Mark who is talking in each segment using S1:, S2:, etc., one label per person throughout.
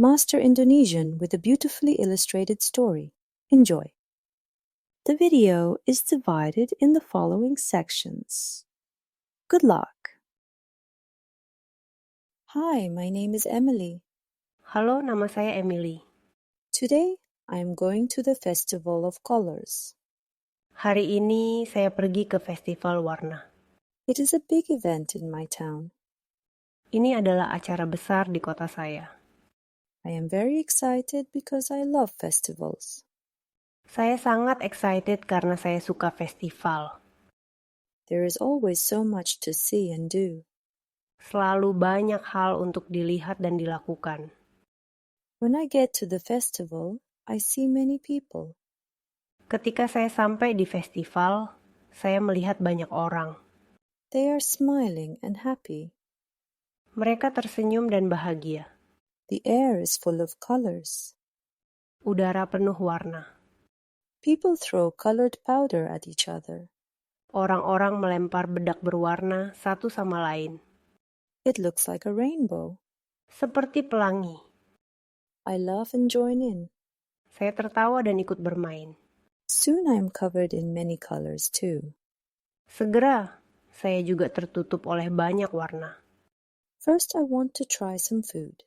S1: Master Indonesian with a beautifully illustrated story. Enjoy. The video is divided in the following sections. Good luck. Hi, my name is Emily.
S2: Halo, nama saya Emily.
S1: Today, I am going to the Festival of Colors.
S2: Hari ini saya pergi ke Festival Warna.
S1: It is a big event in my town.
S2: Ini adalah acara besar di kota saya.
S1: I am very excited because I love festivals.
S2: Saya sangat excited karena saya suka festival.
S1: There is always so much to see and do.
S2: Selalu banyak hal untuk dilihat dan dilakukan.
S1: When I get to the festival, I see many people.
S2: Ketika saya sampai di festival, saya melihat banyak orang.
S1: They are smiling and happy.
S2: Mereka tersenyum dan bahagia.
S1: The air is full of colors.
S2: Udara penuh warna.
S1: People throw colored powder at each other.
S2: Orang-orang melempar bedak berwarna satu sama lain.
S1: It looks like a rainbow.
S2: Seperti pelangi.
S1: I laugh and join in.
S2: Saya tertawa dan ikut bermain.
S1: Soon I am covered in many colors too.
S2: Segera, saya juga tertutup oleh banyak warna.
S1: First, I want to try some food.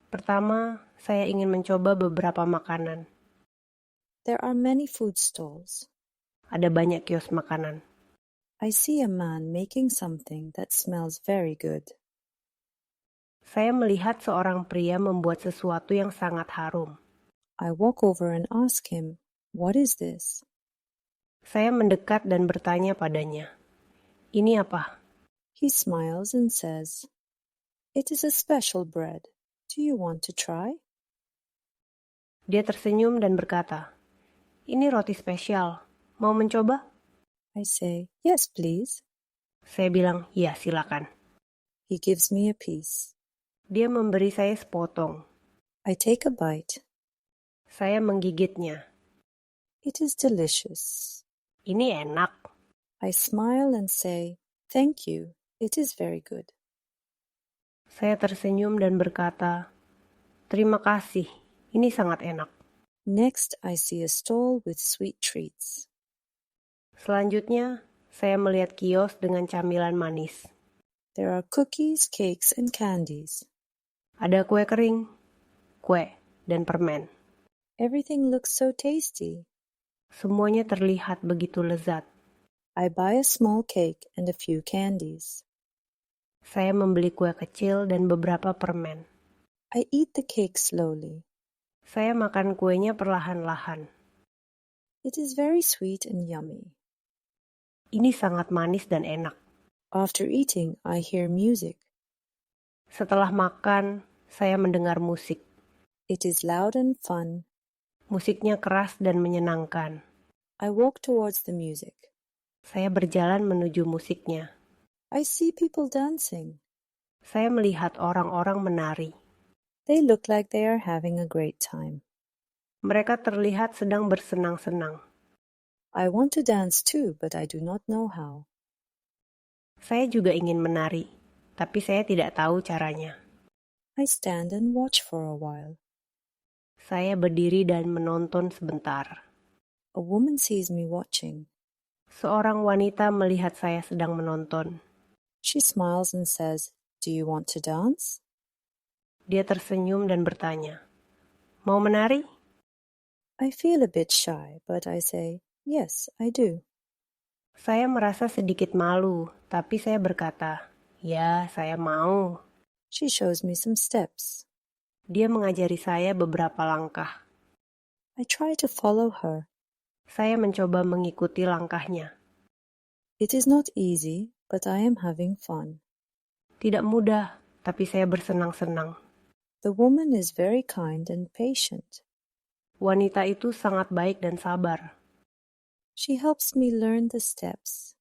S2: Pertama, saya ingin mencoba beberapa makanan.
S1: There are many food stalls.
S2: Ada banyak kios makanan.
S1: I see a man making something that smells very good.
S2: Saya melihat seorang pria membuat sesuatu yang sangat harum.
S1: I walk over and ask him, "What is this?"
S2: Saya mendekat dan bertanya padanya, "Ini apa?"
S1: He smiles and says, "It is a special bread. Do you want to try?"
S2: Dia tersenyum dan berkata, "Ini roti spesial. Mau mencoba?"
S1: I say, "Yes, please."
S2: Saya bilang, "Ya, silakan."
S1: He gives me a piece.
S2: Dia memberi saya sepotong.
S1: I take a bite.
S2: Saya menggigitnya.
S1: It is delicious.
S2: Ini enak.
S1: I smile and say, "Thank you. It is very good."
S2: Saya tersenyum dan berkata, "Terima kasih. Ini sangat enak."
S1: Next, I see a stall with sweet treats.
S2: Selanjutnya, saya melihat kios dengan camilan manis.
S1: There are cookies, cakes, and candies.
S2: Ada kue kering, kue, dan permen.
S1: Everything looks so tasty.
S2: Semuanya terlihat begitu lezat.
S1: I buy a small cake and a few candies.
S2: Saya membeli kue kecil dan beberapa permen.
S1: I eat the cake slowly.
S2: Saya makan kuenya perlahan-lahan.
S1: It is very sweet and yummy.
S2: Ini sangat manis dan enak.
S1: After eating, I hear music.
S2: Setelah makan, saya mendengar musik.
S1: It is loud and fun.
S2: Musiknya keras dan menyenangkan.
S1: I walk towards the music.
S2: Saya berjalan menuju musiknya.
S1: I see people dancing.
S2: Saya melihat orang-orang menari.
S1: They look like they are having a great time.
S2: Mereka terlihat sedang bersenang-senang.
S1: I want to dance too, but I do not know how.
S2: Saya juga ingin menari, tapi saya tidak tahu caranya.
S1: I stand and watch for a while.
S2: Saya berdiri dan menonton sebentar.
S1: A woman sees me watching.
S2: Seorang wanita melihat saya sedang menonton.
S1: She smiles and says, "Do you want to dance?"
S2: Dia tersenyum dan bertanya, "Mau menari?"
S1: I feel a bit shy, but I say, "Yes, I do."
S2: Saya merasa sedikit malu, tapi saya berkata, "Ya, saya mau."
S1: She shows me some steps.
S2: Dia mengajari saya beberapa langkah.
S1: I try to follow her.
S2: Saya mencoba mengikuti langkahnya.
S1: It is not easy, but I am having fun.
S2: Tidak mudah, tapi saya bersenang-senang.
S1: The woman is very kind and patient.
S2: Wanita itu sangat baik dan sabar.
S1: She helps me learn the steps.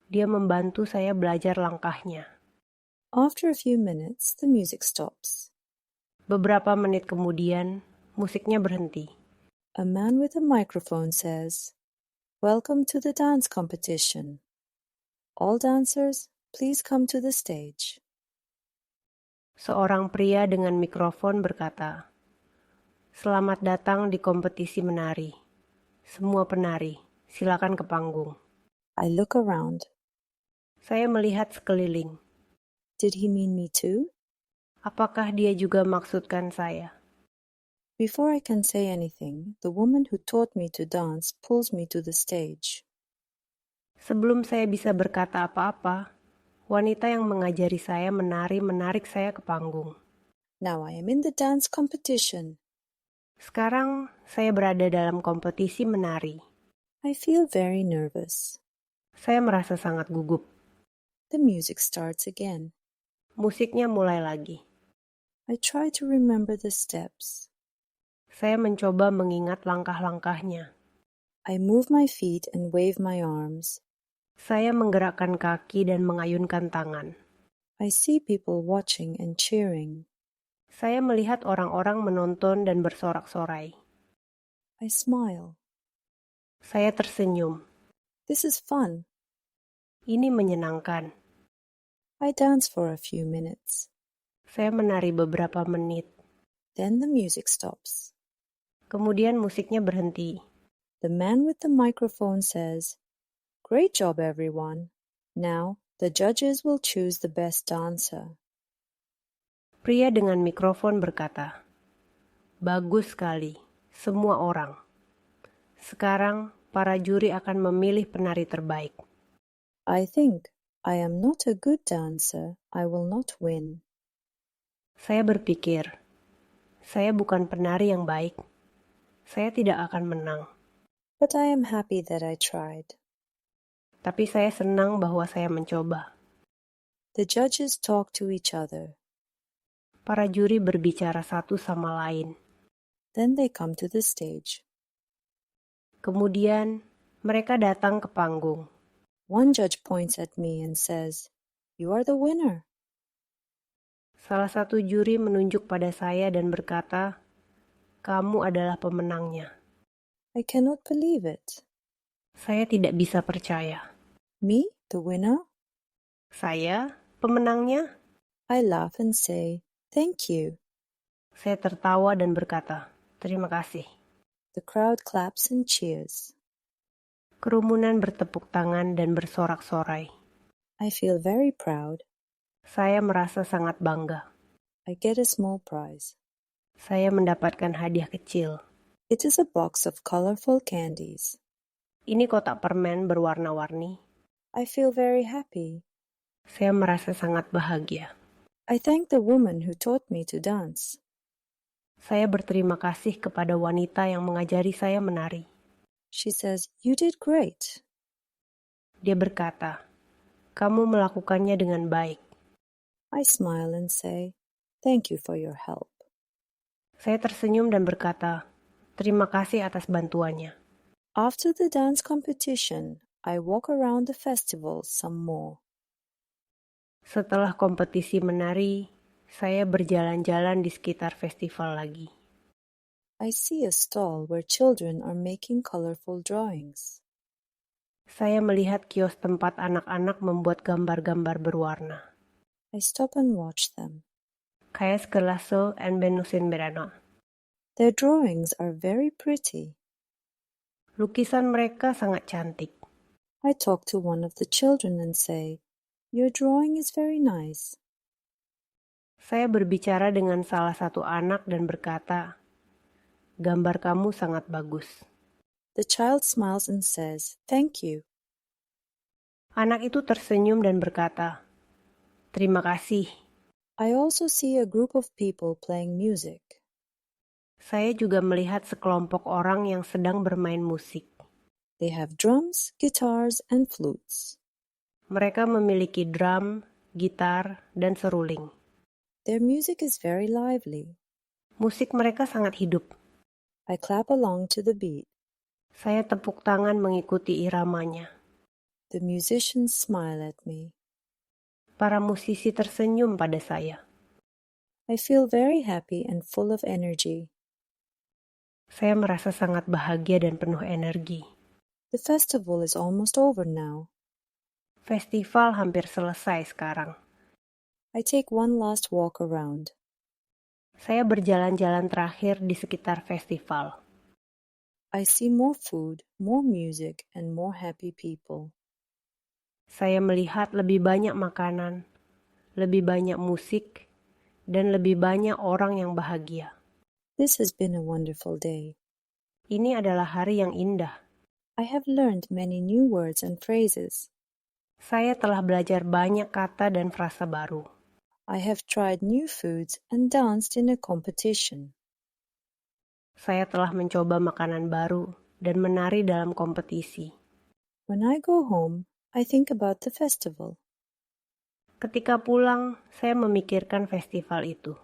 S2: Dia membantu saya belajar langkahnya.
S1: After a few minutes, the music stops.
S2: Beberapa menit kemudian, musiknya berhenti.
S1: A man with a microphone says, "Welcome to the dance competition. All dancers, please come to the stage."
S2: Seorang pria dengan mikrofon berkata, "Selamat datang di kompetisi menari. Semua penari, silakan ke panggung."
S1: I look around.
S2: Saya melihat sekeliling.
S1: Did he mean me too?
S2: Apakah dia juga maksudkan saya?
S1: Before I can say anything, the woman who taught me to dance pulls me to the stage.
S2: Sebelum saya bisa berkata apa-apa, wanita yang mengajari saya menari menarik saya ke panggung.
S1: Now I am in the dance competition.
S2: Sekarang saya berada dalam kompetisi menari.
S1: I feel very nervous.
S2: Saya merasa sangat gugup.
S1: The music starts again.
S2: Musiknya mulai lagi.
S1: I try to remember the steps.
S2: Saya mencoba mengingat langkah-langkahnya.
S1: I move my feet and wave my arms.
S2: Saya menggerakkan kaki dan mengayunkan tangan.
S1: I see people watching and cheering.
S2: Saya melihat orang-orang menonton dan bersorak-sorai.
S1: I smile.
S2: Saya tersenyum.
S1: This is fun.
S2: Ini menyenangkan.
S1: I dance for a few minutes.
S2: Saya menari beberapa menit.
S1: Then the music stops.
S2: Kemudian musiknya berhenti.
S1: The man with the microphone says, "Great job, everyone. Now, the judges will choose the best dancer."
S2: Pria dengan mikrofon berkata, "Bagus sekali, semua orang. Sekarang, para juri akan memilih penari terbaik."
S1: I think I am not a good dancer. I will not win.
S2: Saya berpikir, saya bukan penari yang baik. Saya tidak akan menang.
S1: But I am happy that I tried.
S2: Tapi saya senang bahwa saya mencoba.
S1: The judges talk to each other.
S2: Para juri berbicara satu sama lain.
S1: Then they come to the stage.
S2: Kemudian, mereka datang ke panggung.
S1: One judge points at me and says, "You are the winner."
S2: Salah satu juri menunjuk pada saya dan berkata, "Kamu adalah pemenangnya."
S1: I cannot believe it.
S2: Saya tidak bisa percaya.
S1: Me, the winner?
S2: Saya, pemenangnya?
S1: I laugh and say, "Thank you."
S2: Saya tertawa dan berkata, "Terima kasih."
S1: The crowd claps and cheers.
S2: Kerumunan bertepuk tangan dan bersorak-sorai.
S1: I feel very proud.
S2: Saya merasa sangat bangga.
S1: I get a small prize.
S2: Saya mendapatkan hadiah kecil.
S1: It is a box of colorful candies.
S2: Ini kotak permen berwarna-warni.
S1: I feel very happy.
S2: Saya merasa sangat bahagia.
S1: I thank the woman who taught me to dance.
S2: Saya berterima kasih kepada wanita yang mengajari saya menari.
S1: She says, "You did great."
S2: Dia berkata, "Kamu melakukannya dengan baik."
S1: I smile and say, "Thank you for your help."
S2: Saya tersenyum dan berkata, "Terima kasih atas bantuannya."
S1: After the dance competition, I walk around the festival some more.
S2: Setelah kompetisi menari, saya berjalan-jalan di sekitar festival lagi.
S1: I see a stall where children are making colorful drawings.
S2: Saya melihat kios tempat anak-anak membuat gambar-gambar berwarna.
S1: I stop and watch them.
S2: Kayak Skelaso and Benusin Berano.
S1: Their drawings are very pretty.
S2: Lukisan mereka sangat cantik.
S1: I talk to one of the children and say, "Your drawing is very nice."
S2: Saya berbicara dengan salah satu anak dan berkata, "Gambar kamu sangat bagus."
S1: The child smiles and says, "Thank you."
S2: Anak itu tersenyum dan berkata, "Terima kasih."
S1: I also see a group of people playing music.
S2: Saya juga melihat sekelompok orang yang sedang bermain musik.
S1: They have drums, guitars, and flutes.
S2: Mereka memiliki drum, gitar, dan seruling.
S1: Their music is very lively.
S2: Musik mereka sangat hidup.
S1: I clap along to the beat.
S2: Saya tepuk tangan mengikuti iramanya.
S1: The musicians smile at me.
S2: Para musisi tersenyum pada saya.
S1: I feel very happy and full of energy.
S2: Saya merasa sangat bahagia dan penuh energi.
S1: The festival is almost over now.
S2: Festival hampir selesai sekarang.
S1: I take one last walk around.
S2: Saya berjalan-jalan terakhir di sekitar festival.
S1: I see more food, more music, and more happy people.
S2: Saya melihat lebih banyak makanan, lebih banyak musik, dan lebih banyak orang yang bahagia.
S1: This has been a wonderful day.
S2: Ini adalah hari yang indah.
S1: I have learned many new words and phrases.
S2: Saya telah belajar banyak kata dan frasa baru.
S1: I have tried new foods and danced in a competition.
S2: Saya telah mencoba makanan baru dan menari dalam kompetisi.
S1: When I go home, I think about the festival.
S2: Ketika pulang, saya memikirkan festival itu.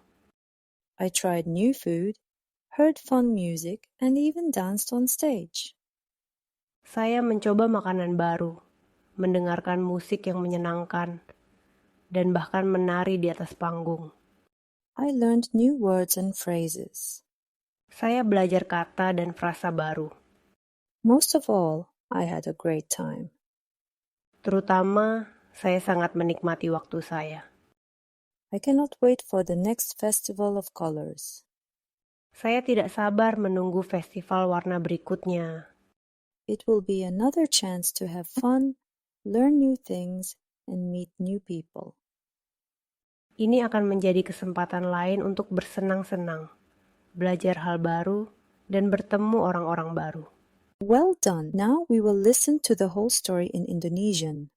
S1: I tried new food, heard fun music, and even danced on stage.
S2: Saya mencoba makanan baru, mendengarkan musik yang menyenangkan, dan bahkan menari di atas panggung.
S1: I learned new words and phrases.
S2: Saya belajar kata dan frasa baru.
S1: Most of all, I had a great time.
S2: Terutama, saya sangat menikmati waktu saya.
S1: I cannot wait for the next festival of colors.
S2: Saya tidak sabar menunggu festival warna berikutnya.
S1: It will be another chance to have fun, learn new things, and meet new people.
S2: Ini akan menjadi kesempatan lain untuk bersenang-senang, belajar hal baru, dan bertemu orang-orang baru.
S1: Well done. Now we will listen to the whole story in Indonesian.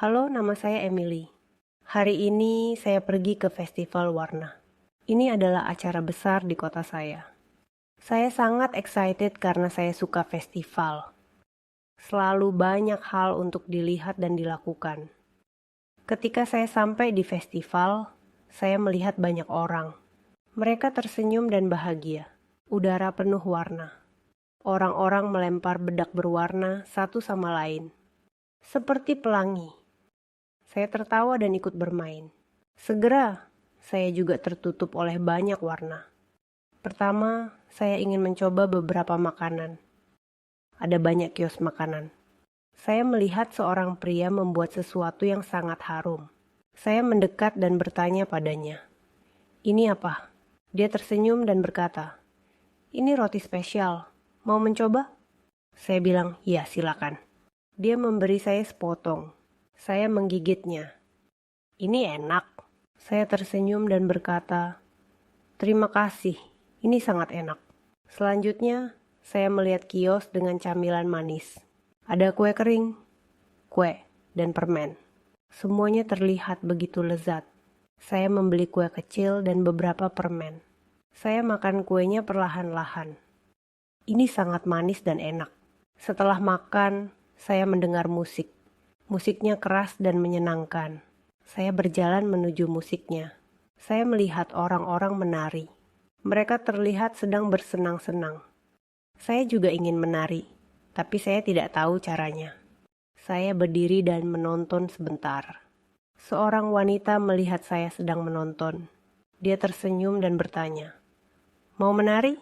S2: Halo, nama saya Emily. Hari ini saya pergi ke festival warna. Ini adalah acara besar di kota saya. Saya sangat excited karena saya suka festival. Selalu banyak hal untuk dilihat dan dilakukan. Ketika saya sampai di festival, saya melihat banyak orang. Mereka tersenyum dan bahagia. Udara penuh warna. Orang-orang melempar bedak berwarna satu sama lain. Seperti pelangi. Saya tertawa dan ikut bermain. Segera, saya juga tertutup oleh banyak warna. Pertama, saya ingin mencoba beberapa makanan. Ada banyak kios makanan. Saya melihat seorang pria membuat sesuatu yang sangat harum. Saya mendekat dan bertanya padanya, "Ini apa?" Dia tersenyum dan berkata, "Ini roti spesial. Mau mencoba?" Saya bilang, "Ya, silakan." Dia memberi saya sepotong. Saya menggigitnya. "Ini enak." Saya tersenyum dan berkata, "Terima kasih, ini sangat enak." Selanjutnya, saya melihat kios dengan camilan manis. Ada kue kering, kue, dan permen. Semuanya terlihat begitu lezat. Saya membeli kue kecil dan beberapa permen. Saya makan kuenya perlahan-lahan. Ini sangat manis dan enak. Setelah makan, saya mendengar musik. Musiknya keras dan menyenangkan. Saya berjalan menuju musiknya. Saya melihat orang-orang menari. Mereka terlihat sedang bersenang-senang. Saya juga ingin menari, tapi saya tidak tahu caranya. Saya berdiri dan menonton sebentar. Seorang wanita melihat saya sedang menonton. Dia tersenyum dan bertanya, "Mau menari?"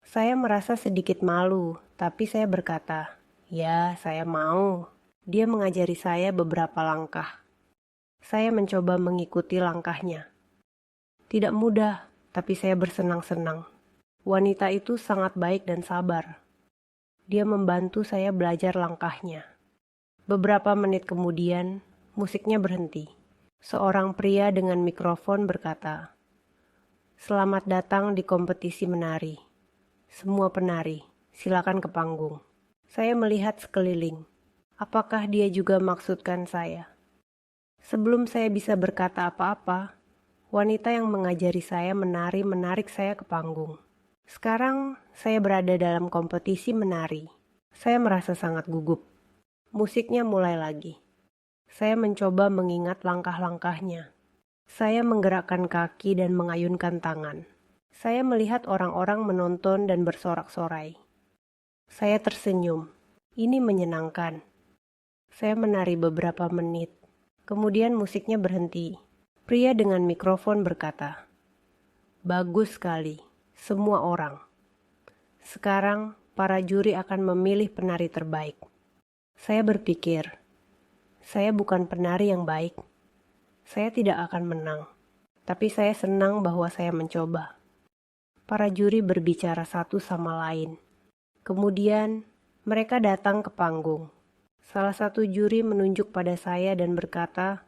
S2: Saya merasa sedikit malu, tapi saya berkata, "Ya, saya mau." Dia mengajari saya beberapa langkah. Saya mencoba mengikuti langkahnya. Tidak mudah, tapi saya bersenang-senang. Wanita itu sangat baik dan sabar. Dia membantu saya belajar langkahnya. Beberapa menit kemudian, musiknya berhenti. Seorang pria dengan mikrofon berkata, "Selamat datang di kompetisi menari. Semua penari, silakan ke panggung." Saya melihat sekeliling. Apakah dia juga maksudkan saya? Sebelum saya bisa berkata apa-apa, wanita yang mengajari saya menari menarik saya ke panggung. Sekarang saya berada dalam kompetisi menari. Saya merasa sangat gugup. Musiknya mulai lagi. Saya mencoba mengingat langkah-langkahnya. Saya menggerakkan kaki dan mengayunkan tangan. Saya melihat orang-orang menonton dan bersorak-sorai. Saya tersenyum. Ini menyenangkan. Saya menari beberapa menit. Kemudian musiknya berhenti. Pria dengan mikrofon berkata, "Bagus sekali, semua orang. Sekarang para juri akan memilih penari terbaik." Saya berpikir, saya bukan penari yang baik. Saya tidak akan menang, tapi saya senang bahwa saya mencoba. Para juri berbicara satu sama lain. Kemudian, mereka datang ke panggung. Salah satu juri menunjuk pada saya dan berkata,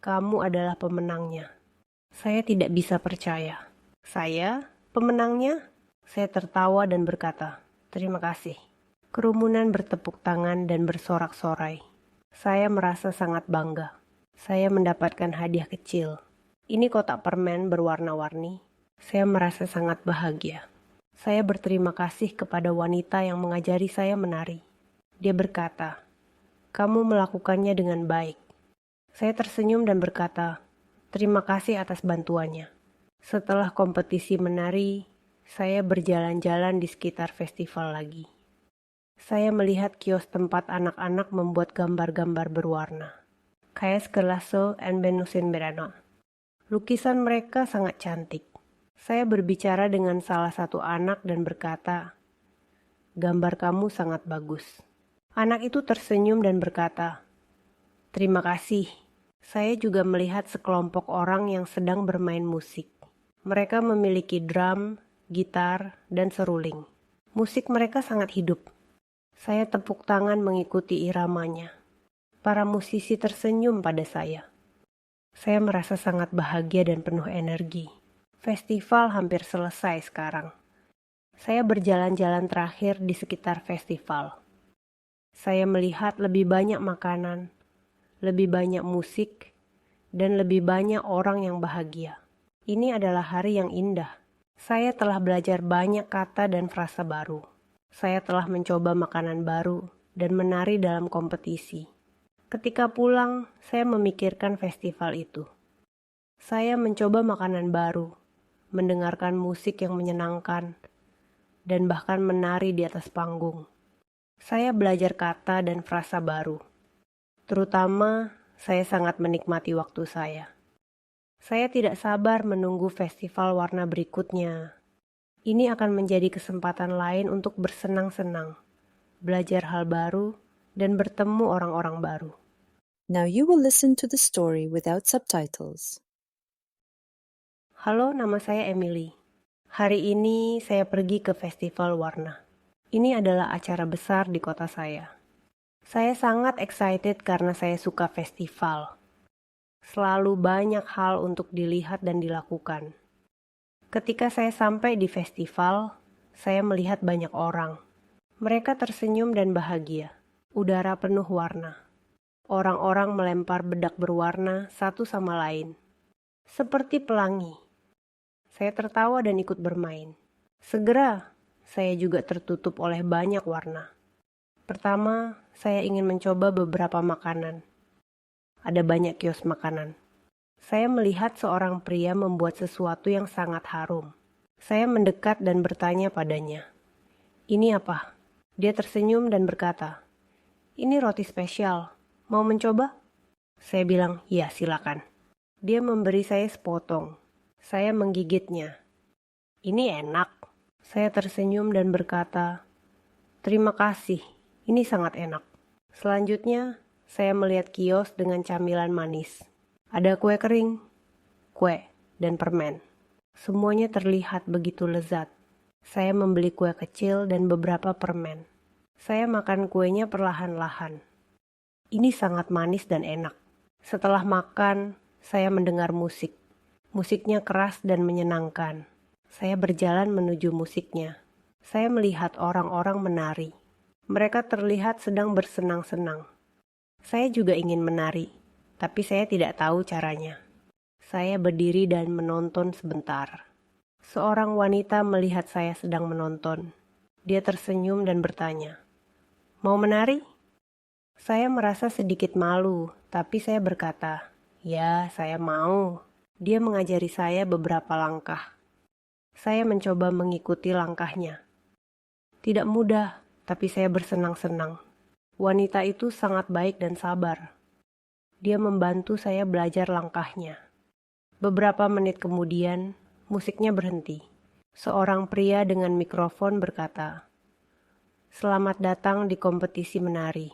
S2: "Kamu adalah pemenangnya." Saya tidak bisa percaya. "Saya? Pemenangnya?" Saya tertawa dan berkata, "Terima kasih." Kerumunan bertepuk tangan dan bersorak-sorai. Saya merasa sangat bangga. Saya mendapatkan hadiah kecil. Ini kotak permen berwarna-warni. Saya merasa sangat bahagia. Saya berterima kasih kepada wanita yang mengajari saya menari. Dia berkata, "Kamu melakukannya dengan baik." Saya tersenyum dan berkata, "Terima kasih atas bantuannya." Setelah kompetisi menari, saya berjalan-jalan di sekitar festival lagi. Saya melihat kios tempat anak-anak membuat gambar-gambar berwarna. Kayak Skelaso and Benusin Berano. Lukisan mereka sangat cantik. Saya berbicara dengan salah satu anak dan berkata, "Gambar kamu sangat bagus." Anak itu tersenyum dan berkata, "Terima kasih." Saya juga melihat sekelompok orang yang sedang bermain musik. Mereka memiliki drum, gitar, dan seruling. Musik mereka sangat hidup. Saya tepuk tangan mengikuti iramanya. Para musisi tersenyum pada saya. Saya merasa sangat bahagia dan penuh energi. Festival hampir selesai sekarang. Saya berjalan-jalan terakhir di sekitar festival. Saya melihat lebih banyak makanan, lebih banyak musik, dan lebih banyak orang yang bahagia. Ini adalah hari yang indah. Saya telah belajar banyak kata dan frasa baru. Saya telah mencoba makanan baru dan menari dalam kompetisi. Ketika pulang, saya memikirkan festival itu. Saya mencoba makanan baru, mendengarkan musik yang menyenangkan, dan bahkan menari di atas panggung. Saya belajar kata dan frasa baru. Terutama, saya sangat menikmati waktu saya. Saya tidak sabar menunggu festival warna berikutnya. Ini akan menjadi kesempatan lain untuk bersenang-senang, belajar hal baru, dan bertemu orang-orang baru.
S1: Now you will listen to the story without subtitles.
S2: Halo, nama saya Emily. Hari ini saya pergi ke festival warna. Ini adalah acara besar di kota saya. Saya sangat excited karena saya suka festival. Selalu banyak hal untuk dilihat dan dilakukan. Ketika saya sampai di festival, saya melihat banyak orang. Mereka tersenyum dan bahagia. Udara penuh warna. Orang-orang melempar bedak berwarna satu sama lain. Seperti pelangi. Saya tertawa dan ikut bermain. Segera, saya juga tertutup oleh banyak warna. Pertama, saya ingin mencoba beberapa makanan. Ada banyak kios makanan. Saya melihat seorang pria membuat sesuatu yang sangat harum. Saya mendekat dan bertanya padanya, "Ini apa?" Dia tersenyum dan berkata, "Ini roti spesial. Mau mencoba?" Saya bilang, "Ya, silakan." Dia memberi saya sepotong. Saya menggigitnya. "Ini enak." Saya tersenyum dan berkata, "Terima kasih, ini sangat enak." Selanjutnya, saya melihat kios dengan camilan manis. Ada kue kering, kue, dan permen. Semuanya terlihat begitu lezat. Saya membeli kue kecil dan beberapa permen. Saya makan kuenya perlahan-lahan. Ini sangat manis dan enak. Setelah makan, saya mendengar musik. Musiknya keras dan menyenangkan. Saya berjalan menuju musiknya. Saya melihat orang-orang menari. Mereka terlihat sedang bersenang-senang. Saya juga ingin menari, tapi saya tidak tahu caranya. Saya berdiri dan menonton sebentar. Seorang wanita melihat saya sedang menonton. Dia tersenyum dan bertanya, "Mau menari?" Saya merasa sedikit malu, tapi saya berkata, "Ya, saya mau." Dia mengajari saya beberapa langkah. Saya mencoba mengikuti langkahnya. Tidak mudah, tapi saya bersenang-senang. Wanita itu sangat baik dan sabar. Dia membantu saya belajar langkahnya. Beberapa menit kemudian, musiknya berhenti. Seorang pria dengan mikrofon berkata, "Selamat datang di kompetisi menari.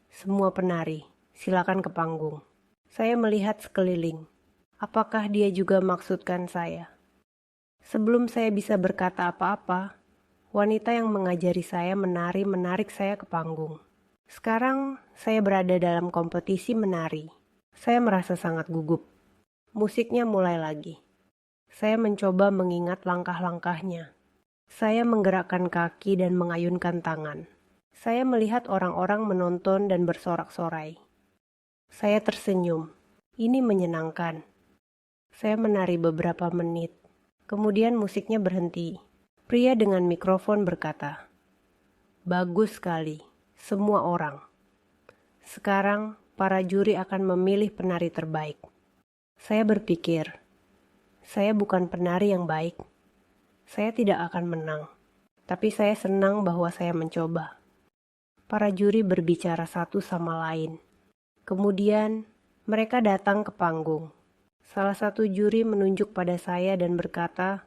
S2: Semua penari, silakan ke panggung." Saya melihat sekeliling. Apakah dia juga maksudkan saya? Sebelum saya bisa berkata apa-apa, wanita yang mengajari saya menari menarik saya ke panggung. Sekarang saya berada dalam kompetisi menari. Saya merasa sangat gugup. Musiknya mulai lagi. Saya mencoba mengingat langkah-langkahnya. Saya menggerakkan kaki dan mengayunkan tangan. Saya melihat orang-orang menonton dan bersorak-sorai. Saya tersenyum. Ini menyenangkan. Saya menari beberapa menit. Kemudian musiknya berhenti. Pria dengan mikrofon berkata, "Bagus sekali, semua orang. Sekarang para juri akan memilih penari terbaik." Saya berpikir, saya bukan penari yang baik. Saya tidak akan menang. Tapi saya senang bahwa saya mencoba. Para juri berbicara satu sama lain. Kemudian mereka datang ke panggung. Salah satu juri menunjuk pada saya dan berkata,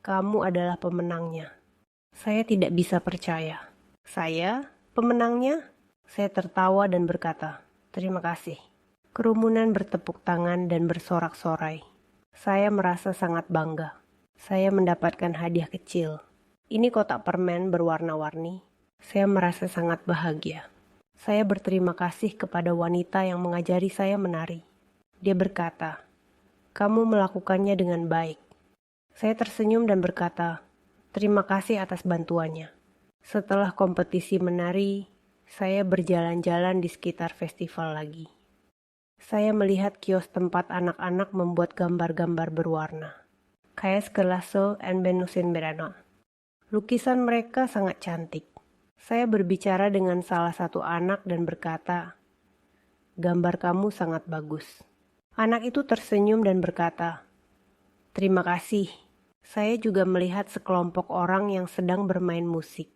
S2: "Kamu adalah pemenangnya." Saya tidak bisa percaya. "Saya? Pemenangnya?" Saya tertawa dan berkata, "Terima kasih." Kerumunan bertepuk tangan dan bersorak-sorai. Saya merasa sangat bangga. Saya mendapatkan hadiah kecil. Ini kotak permen berwarna-warni. Saya merasa sangat bahagia. Saya berterima kasih kepada wanita yang mengajari saya menari. Dia berkata, "Kamu melakukannya dengan baik." Saya tersenyum dan berkata, "Terima kasih atas bantuannya." Setelah kompetisi menari, saya berjalan-jalan di sekitar festival lagi. Saya melihat kios tempat anak-anak membuat gambar-gambar berwarna. Kayak Skelaso and Benusin Berana. Lukisan mereka sangat cantik. Saya berbicara dengan salah satu anak dan berkata, "Gambar kamu sangat bagus." Anak itu tersenyum dan berkata, "Terima kasih." Saya juga melihat sekelompok orang yang sedang bermain musik.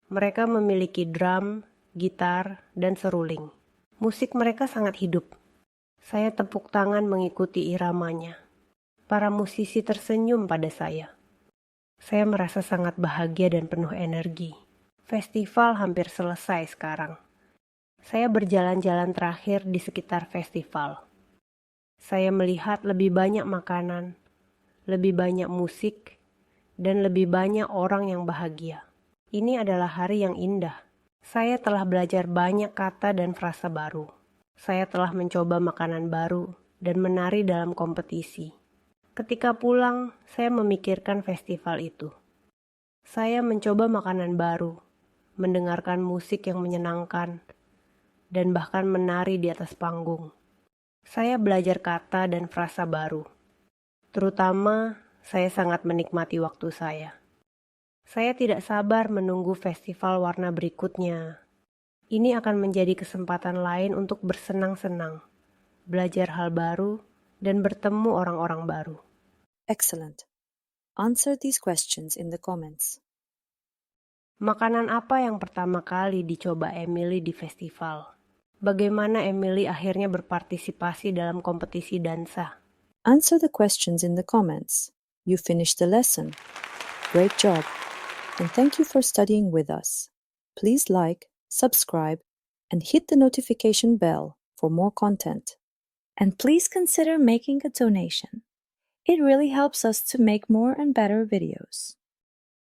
S2: Mereka memiliki drum, gitar, dan seruling. Musik mereka sangat hidup. Saya tepuk tangan mengikuti iramanya. Para musisi tersenyum pada saya. Saya merasa sangat bahagia dan penuh energi. Festival hampir selesai sekarang. Saya berjalan-jalan terakhir di sekitar festival. Saya melihat lebih banyak makanan, lebih banyak musik, dan lebih banyak orang yang bahagia. Ini adalah hari yang indah. Saya telah belajar banyak kata dan frasa baru. Saya telah mencoba makanan baru dan menari dalam kompetisi. Ketika pulang, saya memikirkan festival itu. Saya mencoba makanan baru, mendengarkan musik yang menyenangkan, dan bahkan menari di atas panggung. Saya belajar kata dan frasa baru. Terutama, saya sangat menikmati waktu saya. Saya tidak sabar menunggu festival warna berikutnya. Ini akan menjadi kesempatan lain untuk bersenang-senang, belajar hal baru, dan bertemu orang-orang baru.
S1: Excellent. Answer these questions in the comments.
S2: Makanan apa yang pertama kali dicoba Emily di festival? Bagaimana Emily akhirnya berpartisipasi dalam kompetisi dansa?
S1: Answer the questions in the comments. You finished the lesson. Great job. And thank you for studying with us. Please like, subscribe, and hit the notification bell for more content. And please consider making a donation. It really helps us to make more and better videos.